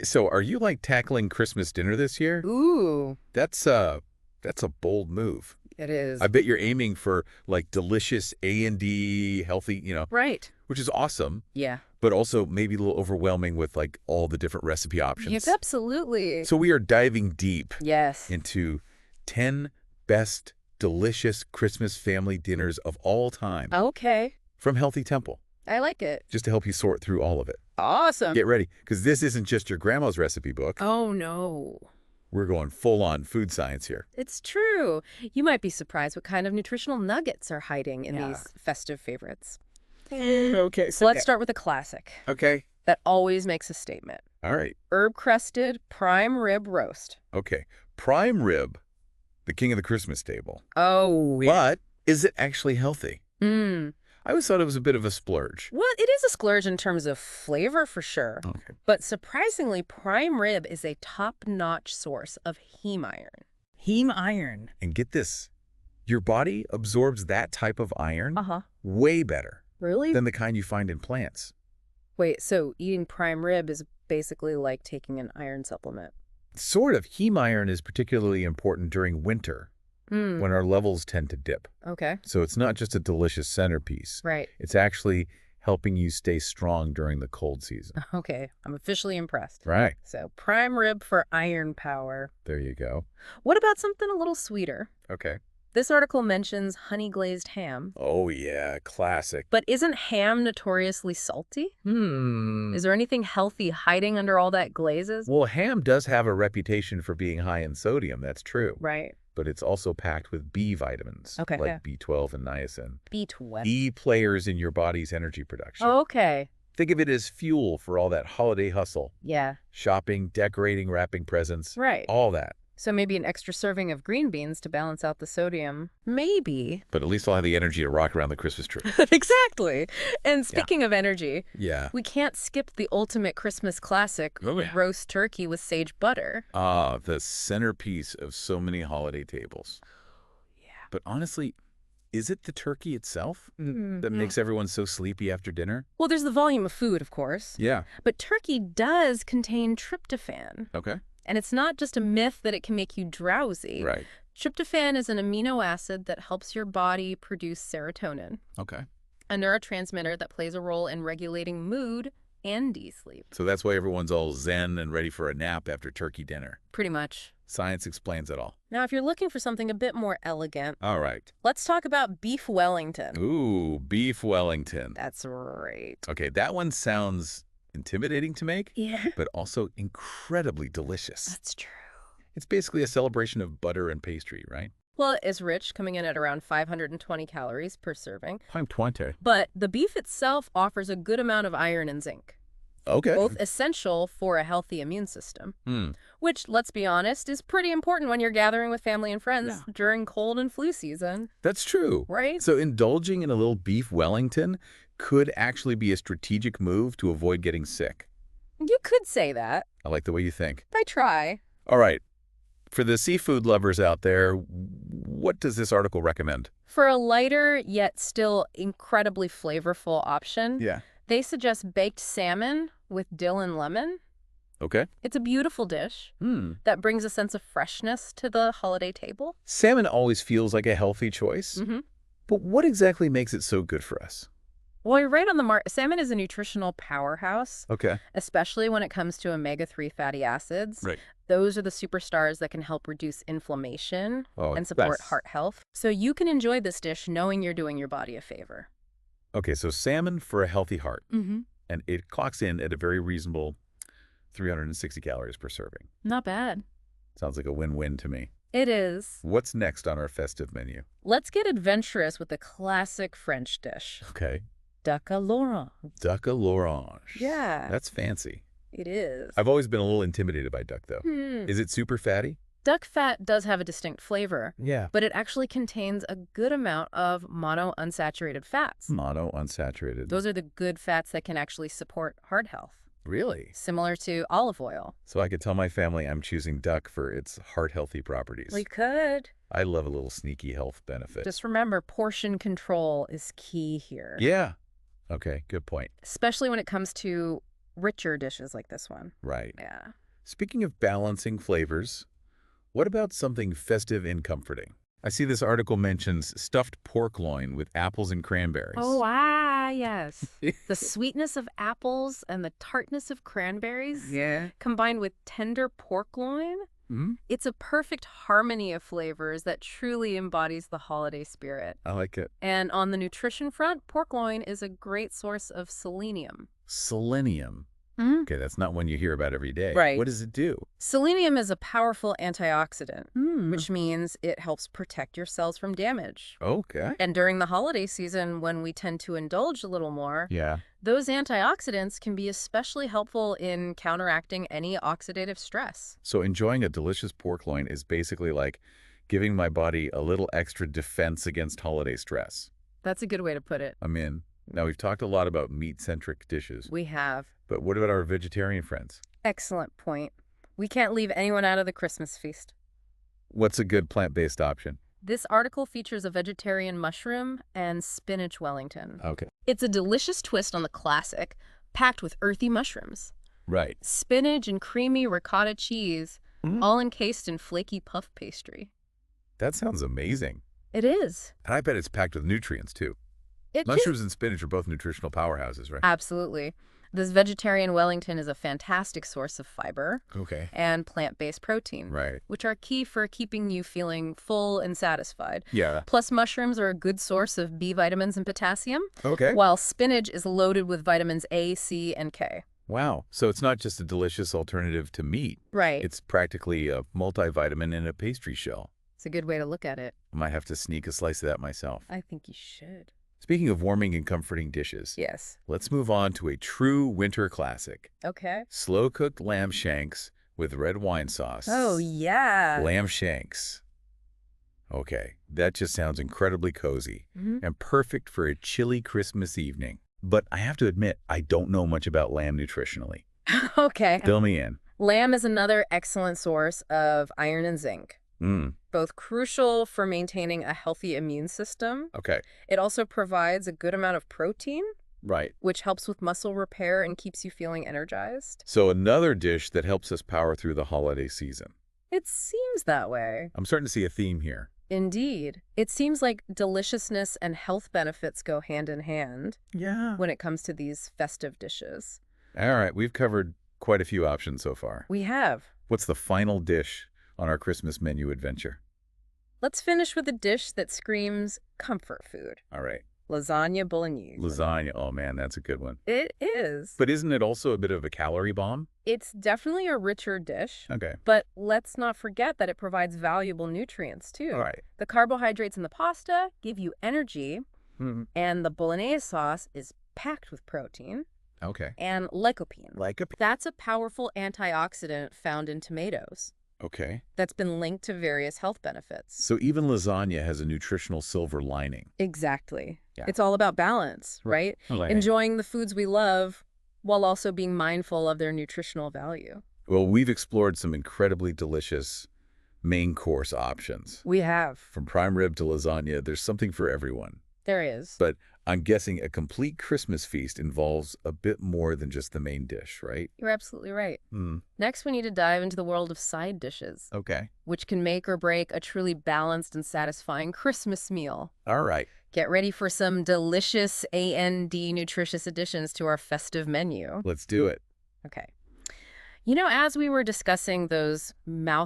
So are you like tackling Christmas dinner this year? Ooh, That's a bold move. it is. I bet you're aiming for like delicious A&D, healthy, Right. which is awesome, Yeah. but also maybe a little overwhelming with like all the different recipe Yes, options. absolutely. So we are diving deep Yes. into 10 best delicious Christmas family dinners of all time Okay. from Healthy Temple, I like it. just to help you sort through all of it. Awesome. Get ready, because this isn't just your grandma's recipe book. Oh, no. We're going full-on food science here. It's true. You might be surprised what kind of nutritional nuggets are hiding in Yeah. these festive favorites. Okay. So let's start with a classic Okay. that always makes a statement. All right. Herb-crusted prime rib roast. Okay. Prime rib, the king of the Christmas table. Oh, But is it actually healthy? Mm. I always thought it was a bit of a splurge. Well, it is a splurge in terms of flavor for sure. Okay. But surprisingly, prime rib is a top-notch source of heme iron. Heme iron. And get this, your body absorbs that type of iron Uh-huh. way better Really? than the kind you find in plants. Wait, so eating prime rib is basically like taking an iron supplement. Sort of. Heme iron is particularly important during winter when our levels tend to dip. Okay. So it's not just a delicious centerpiece. Right. It's actually helping you stay strong during the cold season. Okay. I'm officially impressed. Right. So prime rib for iron power. There you go. What about something a little sweeter? Okay. This article mentions honey glazed ham. Oh, yeah. Classic. But isn't ham notoriously salty? Is there anything healthy hiding under all that glazes? Well, ham does have a reputation for being high in sodium. That's true. Right. But it's also packed with B vitamins, Okay, like yeah. B12 and niacin. B12. E players in your body's energy production. Okay. Think of it as fuel for all that holiday hustle. Yeah. Shopping, decorating, wrapping presents. Right. All that. So maybe an extra serving of green beans to balance out the sodium. Maybe. But at least I'll have the energy to rock around the Christmas tree. Exactly. And speaking of energy, Yeah. we can't skip the ultimate Christmas classic, Oh, yeah. roast turkey with sage butter. Ah, the centerpiece of so many holiday tables. Yeah. But honestly, is it the turkey itself Mm-hmm. that makes everyone so sleepy after dinner? Well, there's the volume of food, of course. Yeah. But turkey does contain tryptophan. Okay. And it's not just a myth that it can make you drowsy. Right. Tryptophan is an amino acid that helps your body produce serotonin, Okay. a neurotransmitter that plays a role in regulating mood and sleep. So that's why everyone's all zen and ready for a nap after turkey dinner. Pretty much. Science explains it all. Now, if you're looking for something a bit more elegant, All right. let's talk about beef Wellington. Ooh, beef Wellington. That's right. Okay, that one sounds intimidating to make, Yeah. but also incredibly delicious. That's true. It's basically a celebration of butter and pastry, right? Well, it's rich, coming in at around 520 calories per serving. I'm 20. But the beef itself offers a good amount of iron and zinc, Okay. both essential for a healthy immune system, which, let's be honest, is pretty important when you're gathering with family and friends during cold and flu season, That's true. right? So indulging in a little beef Wellington could actually be a strategic move to avoid getting sick. You could say that. I like the way you think. I try. All right. For the seafood lovers out there, what does this article recommend? For a lighter yet still incredibly flavorful option, Yeah. they suggest baked salmon with dill and lemon. Okay. It's a beautiful dish that brings a sense of freshness to the holiday table. Salmon always feels like a healthy choice. But what exactly makes it so good for us? Well, you're right on the mark. Salmon is a nutritional powerhouse, Okay. especially when it comes to omega-3 fatty acids. Right. Those are the superstars that can help reduce inflammation Oh, and support that's- heart health. So you can enjoy this dish knowing you're doing your body a favor. Okay, so salmon for a healthy heart. Mm-hmm. And it clocks in at a very reasonable 360 calories per serving. Not bad. Sounds like a win-win to me. It is. What's next on our festive menu? Let's get adventurous with a classic French dish. Okay. Duck à l'orange. Duck à l'orange. Yeah. That's fancy. It is. I've always been a little intimidated by duck, though. Is it super fatty? Duck fat does have a distinct flavor, Yeah. but it actually contains a good amount of monounsaturated fats. Monounsaturated. Those are the good fats that can actually support heart health, Really? similar to olive oil. So I could tell my family I'm choosing duck for its heart-healthy properties. We could. I love a little sneaky health benefit. Just remember, portion control is key here. Yeah. Okay, good point. Especially when it comes to richer dishes like this one. Right. Yeah. Speaking of balancing flavors, what about something festive and comforting? I see this article mentions stuffed pork loin with apples and cranberries. Yes. The sweetness of apples and the tartness of cranberries Yeah. combined with tender pork loin. Mm-hmm. It's a perfect harmony of flavors that truly embodies the holiday spirit. I like it. And on the nutrition front, pork loin is a great source of selenium. Selenium. Mm. Okay, that's not one you hear about every day. Right. What does it do? Selenium is a powerful antioxidant, which means it helps protect your cells from damage. Okay. And during the holiday season, when we tend to indulge a little more, Yeah. those antioxidants can be especially helpful in counteracting any oxidative stress. So enjoying a delicious pork loin is basically like giving my body a little extra defense against holiday stress. That's a good way to put it. I'm in. Now, we've talked a lot about meat-centric dishes, We have. but what about our vegetarian friends? Excellent point. We can't leave anyone out of the Christmas feast. What's a good plant-based option? This article features a vegetarian mushroom and spinach Wellington. Okay. It's a delicious twist on the classic, packed with earthy mushrooms. Right. Spinach and creamy ricotta cheese, all encased in flaky puff pastry. That sounds amazing. It is. And I bet it's packed with nutrients, too. It Mushrooms and spinach are both nutritional powerhouses, right? Absolutely. This vegetarian Wellington is a fantastic source of fiber Okay. and plant-based protein, Right. which are key for keeping you feeling full and satisfied. Yeah. Plus, mushrooms are a good source of B vitamins and potassium, Okay. while spinach is loaded with vitamins A, C, and K. Wow. So it's not just a delicious alternative to meat. Right. It's practically a multivitamin in a pastry shell. It's a good way to look at it. I might have to sneak a slice of that myself. I think you should. Speaking of warming and comforting dishes, Yes. let's move on to a true winter classic. Okay. Slow-cooked lamb shanks with red wine sauce. Oh, yeah. Lamb shanks. Okay, that just sounds incredibly cozy Mhm. and perfect for a chilly Christmas evening. But I have to admit, I don't know much about lamb nutritionally. Okay. Fill me in. Lamb is another excellent source of iron and zinc, both crucial for maintaining a healthy immune system. Okay, It also provides a good amount of protein, right. which helps with muscle repair and keeps you feeling energized. So another dish that helps us power through the holiday season. It seems that way. I'm starting to see a theme here. Indeed. It seems like deliciousness and health benefits go hand in hand Yeah. when it comes to these festive dishes. All right, we've covered quite a few options so far. We have. What's the final dish on our Christmas menu adventure? Let's finish with a dish that screams comfort food. All right. Lasagna bolognese. Lasagna. Oh, man, that's a good one. It is. But isn't it also a bit of a calorie bomb? It's definitely a richer dish. Okay. But let's not forget that it provides valuable nutrients, too. All right. The carbohydrates in the pasta give you energy, Mhm. and the bolognese sauce is packed with protein Okay. and lycopene. Like a... That's a powerful antioxidant found in tomatoes Okay. that's been linked to various health benefits. So even lasagna has a nutritional silver lining. Exactly. Yeah. It's all about balance, right? Okay. Enjoying the foods we love while also being mindful of their nutritional value. Well, we've explored some incredibly delicious main course options. We have. From prime rib to lasagna, there's something for everyone. There is. But I'm guessing a complete Christmas feast involves a bit more than just the main dish, right? You're absolutely right. Hmm. Next, we need to dive into the world of side dishes, Okay. which can make or break a truly balanced and satisfying Christmas meal. All right. Get ready for some delicious A&D nutritious additions to our festive menu. Let's do it. Okay. You know, as we were discussing those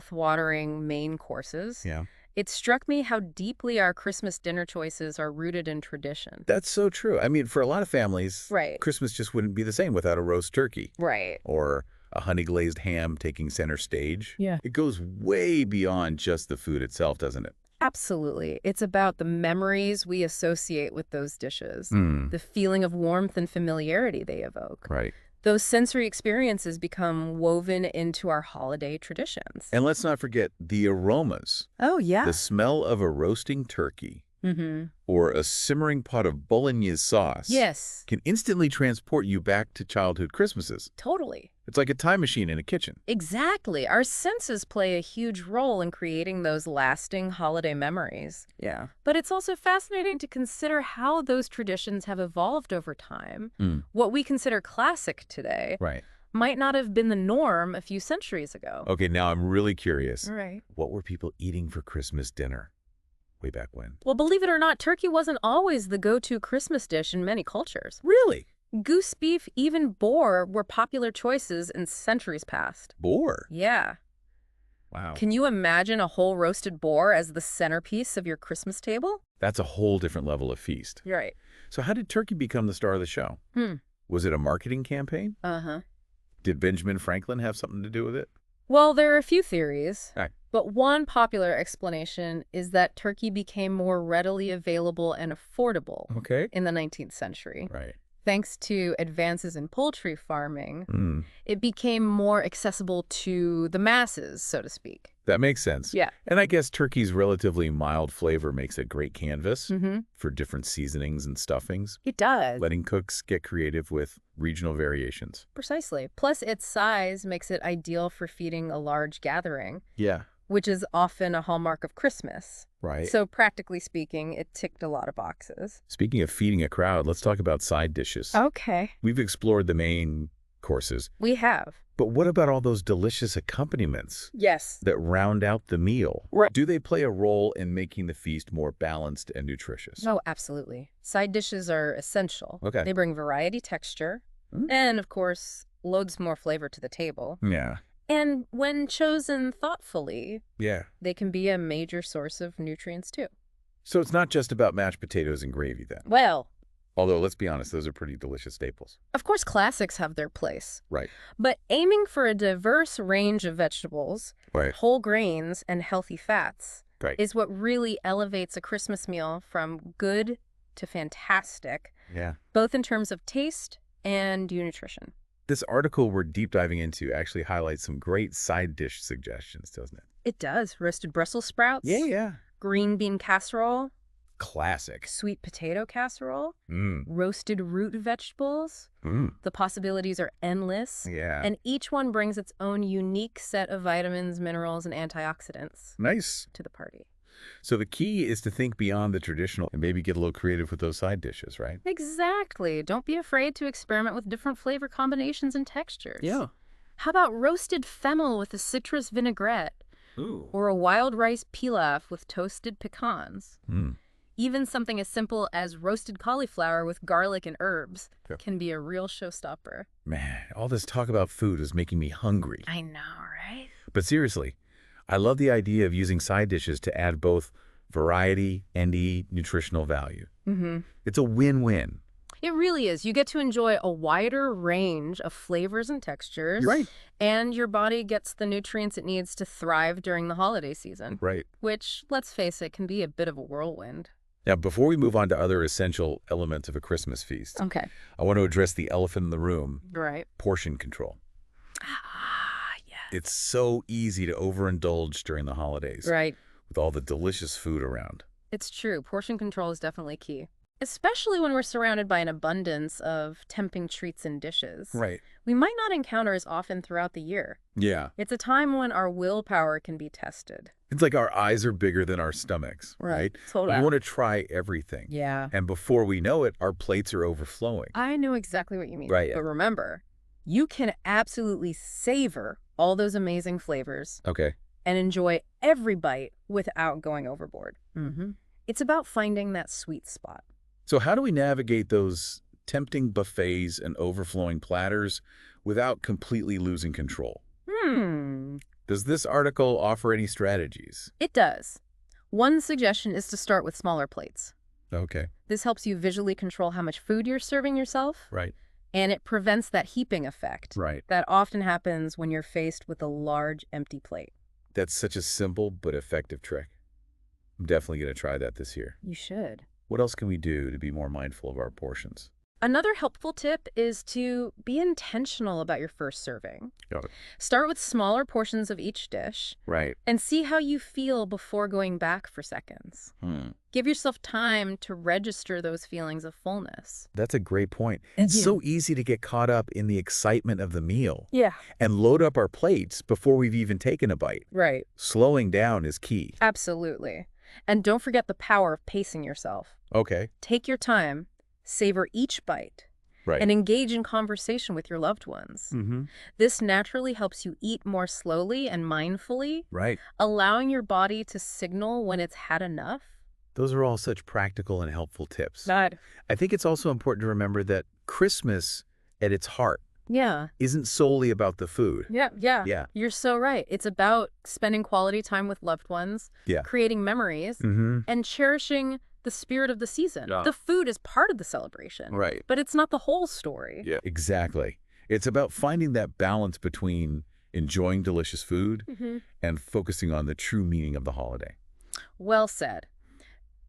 mouth-watering main courses, Yeah. it struck me how deeply our Christmas dinner choices are rooted in tradition. That's so true. I mean, for a lot of families, Right. Christmas just wouldn't be the same without a roast turkey Right. or a honey-glazed ham taking center stage. Yeah. It goes way beyond just the food itself, doesn't it? Absolutely. It's about the memories we associate with those dishes, Hmm. the feeling of warmth and familiarity they evoke. Right. Those sensory experiences become woven into our holiday traditions. And let's not forget the aromas. Oh, yeah. The smell of a roasting turkey Mm-hmm. or a simmering pot of bolognese sauce Yes, can instantly transport you back to childhood Christmases. totally. It's like a time machine in a kitchen. Exactly. Our senses play a huge role in creating those lasting holiday memories. Yeah. But it's also fascinating to consider how those traditions have evolved over time. What we consider classic today Right. might not have been the norm a few centuries ago. Okay, now I'm really curious. Right. What were people eating for Christmas dinner way back when? Well, believe it or not, turkey wasn't always the go-to Christmas dish in many cultures. Really? Goose beef, even boar, were popular choices in centuries past. Boar? Yeah. Wow. Can you imagine a whole roasted boar as the centerpiece of your Christmas table? That's a whole different level of feast. You're right. So how did turkey become the star of the show? Was it a marketing campaign? Uh-huh. Did Benjamin Franklin have something to do with it? Well, there are a few theories, Right. but one popular explanation is that turkey became more readily available and affordable Okay. in the 19th century. Right. Thanks to advances in poultry farming, it became more accessible to the masses, so to speak. That makes sense. Yeah. And I guess turkey's relatively mild flavor makes a great canvas Mm-hmm. for different seasonings and stuffings, It does. letting cooks get creative with regional variations. Precisely. Plus, its size makes it ideal for feeding a large gathering, Yeah. which is often a hallmark of Christmas. Right. So practically speaking, it ticked a lot of boxes. Speaking of feeding a crowd, let's talk about side dishes. Okay. We've explored the main courses, We have. but what about all those delicious accompaniments Yes. that round out the meal? Right. Do they play a role in making the feast more balanced and nutritious? Oh, absolutely. Side dishes are essential. Okay. They bring variety, texture, and, of course, loads more flavor to the table. Yeah. And when chosen thoughtfully, Yeah. they can be a major source of nutrients, too. So it's not just about mashed potatoes and gravy then. Well, Although, let's be honest, those are pretty delicious staples. of course, classics have their place. Right. But aiming for a diverse range of vegetables, Right. whole grains, and healthy fats Right. is what really elevates a Christmas meal from good to fantastic, Yeah. both in terms of taste and nutrition. This article we're deep diving into actually highlights some great side dish suggestions, doesn't it? It does. Roasted Brussels sprouts, Yeah. green bean casserole, Classic. sweet potato casserole, Mm. roasted root vegetables. The possibilities are endless. Yeah. And each one brings its own unique set of vitamins, minerals, and antioxidants Nice. to the party. So the key is to think beyond the traditional and maybe get a little creative with those side dishes, right? Exactly. Don't be afraid to experiment with different flavor combinations and textures. Yeah. How about roasted fennel with a citrus vinaigrette? Ooh. Or a wild rice pilaf with toasted pecans? Mm. Even something as simple as roasted cauliflower with garlic and herbs Yep. can be a real showstopper. Man, all this talk about food is making me hungry. I know, right? But seriously, I love the idea of using side dishes to add both variety and nutritional value. Mm-hmm. It's a win-win. It really is. You get to enjoy a wider range of flavors and textures. You're right. And your body gets the nutrients it needs to thrive during the holiday season. Right. Which, let's face it, can be a bit of a whirlwind. Now, before we move on to other essential elements of a Christmas feast, Okay. I want to address the elephant in the room, Right. portion control. Ah, yeah. It's so easy to overindulge during the holidays Right. with all the delicious food around. It's true. Portion control is definitely key. Especially when we're surrounded by an abundance of tempting treats and dishes. Right. We might not encounter as often throughout the year. Yeah. It's a time when our willpower can be tested. It's like our eyes are bigger than our stomachs, right? Totally. We want to try everything. Yeah. And before we know it, our plates are overflowing. I know exactly what you mean. Right, yeah. But remember, you can absolutely savor all those amazing flavors Okay. and enjoy every bite without going overboard. Mm-hmm. It's about finding that sweet spot. So how do we navigate those tempting buffets and overflowing platters without completely losing control? Does this article offer any strategies? It does. One suggestion is to start with smaller plates. Okay. This helps you visually control how much food you're serving yourself, Right. and it prevents that heaping effect Right. that often happens when you're faced with a large, empty plate. That's such a simple but effective trick. I'm definitely going to try that this year. You should. What else can we do to be more mindful of our portions? Another helpful tip is to be intentional about your first serving. Got it. Start with smaller portions of each dish Right. and see how you feel before going back for seconds. Give yourself time to register those feelings of fullness. That's a great point. It's so easy to get caught up in the excitement of the meal Yeah. and load up our plates before we've even taken a bite. Right. Slowing down is key. Absolutely. And don't forget the power of pacing yourself. Okay. Take your time, savor each bite, Right. and engage in conversation with your loved ones. This naturally helps you eat more slowly and mindfully, Right. allowing your body to signal when it's had enough. Those are all such practical and helpful tips. Good. I think it's also important to remember that Christmas, at its heart, Yeah. isn't solely about the food. Yeah. You're so right. It's about spending quality time with loved ones, Yeah. creating memories, and cherishing the spirit of the season. Yeah. The food is part of the celebration, Right. but it's not the whole story. Yeah. Exactly. It's about finding that balance between enjoying delicious food and focusing on the true meaning of the holiday. Well said.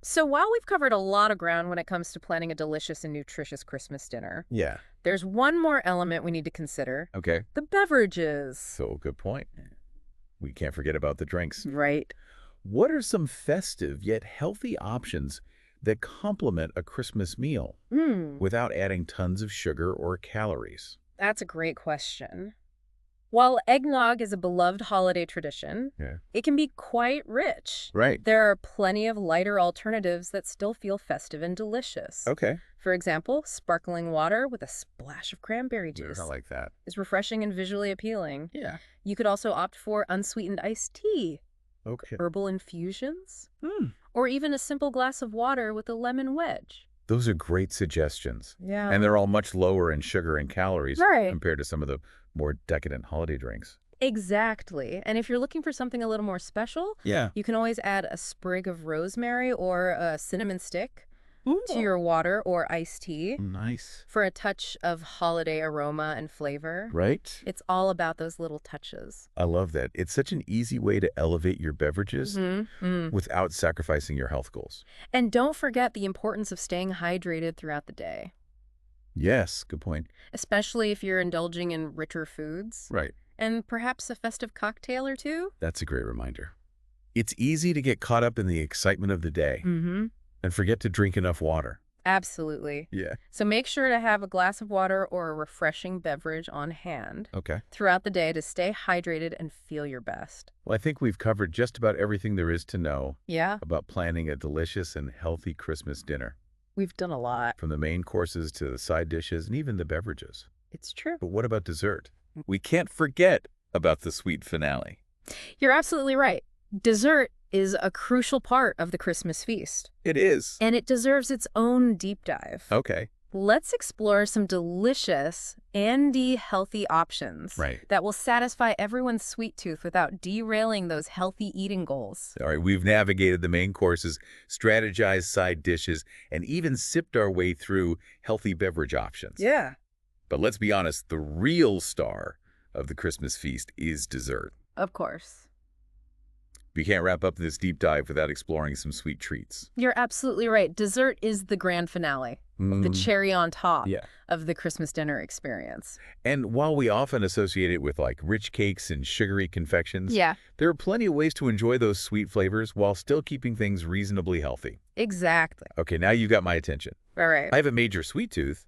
So while we've covered a lot of ground when it comes to planning a delicious and nutritious Christmas dinner, Yeah. there's one more element we need to consider: Okay. the beverages. So good point. We can't forget about the drinks. Right. What are some festive yet healthy options that complement a Christmas meal without adding tons of sugar or calories? That's a great question. While eggnog is a beloved holiday tradition, it can be quite rich. Right. There are plenty of lighter alternatives that still feel festive and delicious. Okay. For example, sparkling water with a splash of cranberry juice I like that. is refreshing and visually appealing. Yeah. You could also opt for unsweetened iced tea, Okay. herbal infusions, or even a simple glass of water with a lemon wedge. Those are great suggestions. Yeah. And they're all much lower in sugar and calories Right. compared to some of the more decadent holiday drinks. Exactly. And if you're looking for something a little more special, Yeah. you can always add a sprig of rosemary or a cinnamon stick to your water or iced tea Nice. for a touch of holiday aroma and flavor. Right? It's all about those little touches. I love that. It's such an easy way to elevate your beverages without sacrificing your health goals. And don't forget the importance of staying hydrated throughout the day, Yes, good point. especially if you're indulging in richer foods. Right. And perhaps a festive cocktail or two. That's a great reminder. It's easy to get caught up in the excitement of the day and forget to drink enough water. Absolutely. Yeah. So make sure to have a glass of water or a refreshing beverage on hand Okay. throughout the day to stay hydrated and feel your best. Well, I think we've covered just about everything there is to know Yeah, about planning a delicious and healthy Christmas dinner, we've done a lot. from the main courses to the side dishes and even the beverages. It's true. But what about dessert? We can't forget about the sweet finale. You're absolutely right. Dessert is a crucial part of the Christmas feast, It is. and it deserves its own deep dive. Okay. Let's explore some delicious and healthy options that will satisfy everyone's sweet tooth without derailing those healthy eating goals. All right, we've navigated the main courses, strategized side dishes, and even sipped our way through healthy beverage options. Yeah. But let's be honest, the real star of the Christmas feast is dessert. Of course. We can't wrap up this deep dive without exploring some sweet treats. You're absolutely right. Dessert is the grand finale, the cherry on top Yeah. of the Christmas dinner experience. And while we often associate it with like rich cakes and sugary confections, Yeah, there are plenty of ways to enjoy those sweet flavors while still keeping things reasonably healthy. exactly. Okay, now you got my attention. All right. I have a major sweet tooth,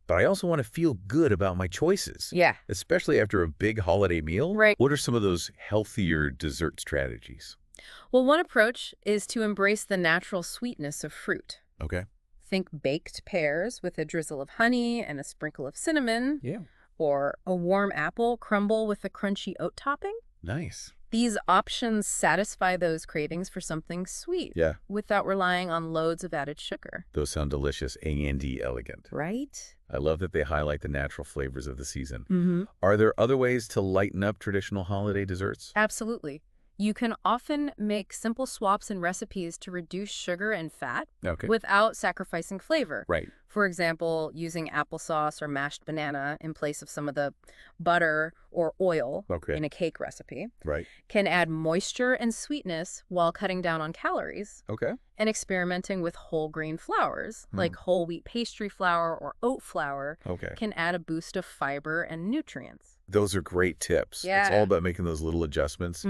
but I also want to feel good about my choices. Yeah. Especially after a big holiday meal. Right. What are some of those healthier dessert strategies? Well, one approach is to embrace the natural sweetness of fruit. Okay. Think baked pears with a drizzle of honey and a sprinkle of cinnamon, Yeah. or a warm apple crumble with a crunchy oat topping. Nice. These options satisfy those cravings for something sweet Yeah. without relying on loads of added sugar. Those sound delicious and elegant. Right? I love that they highlight the natural flavors of the season. Mm-hmm. Are there other ways to lighten up traditional holiday desserts? Absolutely. You can often make simple swaps in recipes to reduce sugar and fat Okay. without sacrificing flavor. Right. For example, using applesauce or mashed banana in place of some of the butter or oil Okay. in a cake recipe Right. can add moisture and sweetness while cutting down on calories. Okay. And experimenting with whole grain flours, like whole wheat pastry flour or oat flour, Okay. can add a boost of fiber and nutrients. Those are great tips. Yeah. It's all about making those little adjustments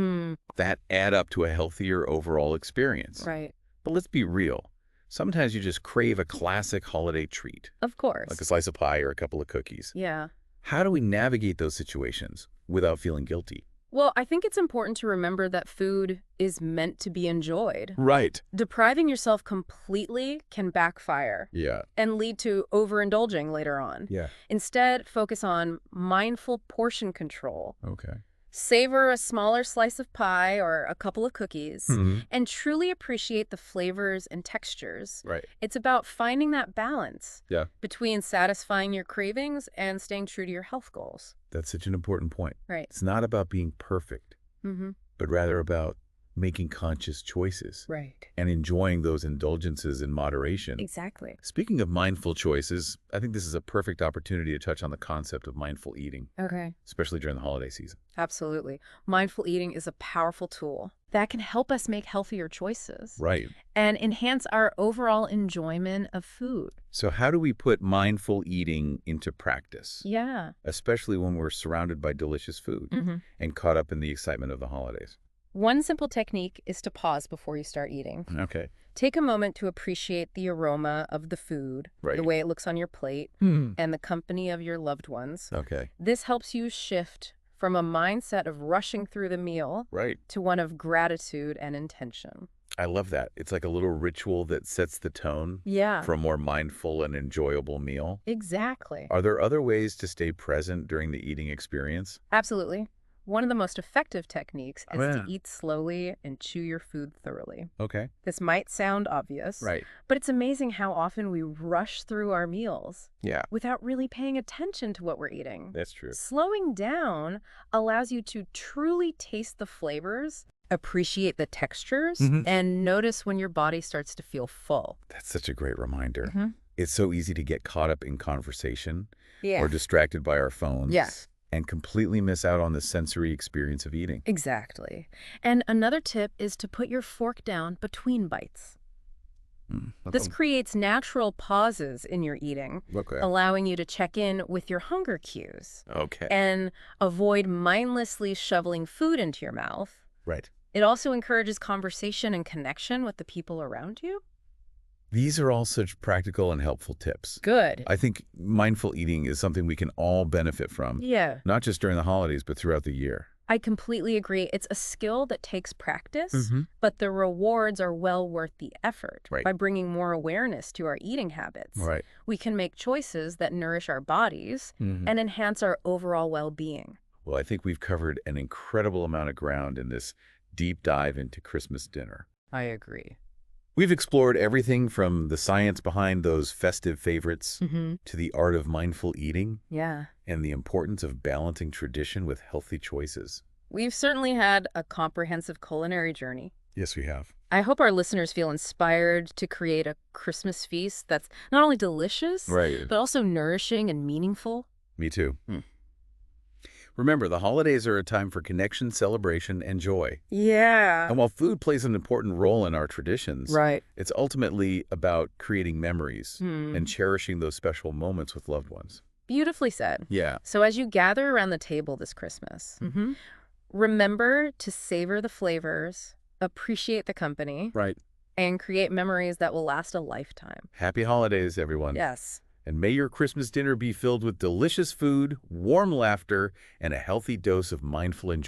that add up to a healthier overall experience. Right. But let's be real. Sometimes you just crave a classic holiday treat, Of course. like a slice of pie or a couple of cookies. Yeah. How do we navigate those situations without feeling guilty? Well, I think it's important to remember that food is meant to be enjoyed. Right. Depriving yourself completely can backfire Yeah. and lead to overindulging later on. Yeah. Instead, focus on mindful portion control. Okay. Savor a smaller slice of pie or a couple of cookies Mhm. and truly appreciate the flavors and textures. Right. It's about finding that balance Yeah. between satisfying your cravings and staying true to your health goals. That's such an important point. Right. It's not about being perfect, Mm-hmm. but rather about making conscious choices Right. and enjoying those indulgences in moderation. Exactly. Speaking of mindful choices, I think this is a perfect opportunity to touch on the concept of mindful eating, Okay. especially during the holiday season. Absolutely. Mindful eating is a powerful tool that can help us make healthier choices Right. and enhance our overall enjoyment of food. So how do we put mindful eating into practice, Yeah. especially when we're surrounded by delicious food and caught up in the excitement of the holidays? One simple technique is to pause before you start eating. Okay. Take a moment to appreciate the aroma of the food, Right. the way it looks on your plate, and the company of your loved ones. Okay. This helps you shift from a mindset of rushing through the meal Right. to one of gratitude and intention. I love that. It's like a little ritual that sets the tone Yeah. for a more mindful and enjoyable meal. Exactly. Are there other ways to stay present during the eating experience? Absolutely. One of the most effective techniques is Yeah. to eat slowly and chew your food thoroughly. Okay. This might sound obvious, Right. but it's amazing how often we rush through our meals Yeah, without really paying attention to what we're eating. that's true. Slowing down allows you to truly taste the flavors, appreciate the textures, and notice when your body starts to feel full. That's such a great reminder. It's so easy to get caught up in conversation Yeah. or distracted by our phones. Yeah. And completely miss out on the sensory experience of eating. Exactly. And another tip is to put your fork down between bites. This creates natural pauses in your eating, Okay. allowing you to check in with your hunger cues Okay. and avoid mindlessly shoveling food into your mouth. Right. It also encourages conversation and connection with the people around you. These are all such practical and helpful tips. Good. I think mindful eating is something we can all benefit from, Yeah. not just during the holidays, but throughout the year. I completely agree. It's a skill that takes practice, but the rewards are well worth the effort. Right. By bringing more awareness to our eating habits, Right. we can make choices that nourish our bodies and enhance our overall well-being. Well, I think we've covered an incredible amount of ground in this deep dive into Christmas dinner. I agree. We've explored everything from the science behind those festive favorites to the art of mindful eating Yeah. and the importance of balancing tradition with healthy choices. We've certainly had a comprehensive culinary journey. Yes, we have. I hope our listeners feel inspired to create a Christmas feast that's not only delicious, Right. but also nourishing and meaningful. Me too. Remember, the holidays are a time for connection, celebration, and joy. Yeah. And while food plays an important role in our traditions, Right. it's ultimately about creating memories and cherishing those special moments with loved ones. Beautifully said. Yeah. So as you gather around the table this Christmas, remember to savor the flavors, appreciate the company, Right. and create memories that will last a lifetime. Happy holidays, everyone. Yes. And may your Christmas dinner be filled with delicious food, warm laughter, and a healthy dose of mindful enjoyment.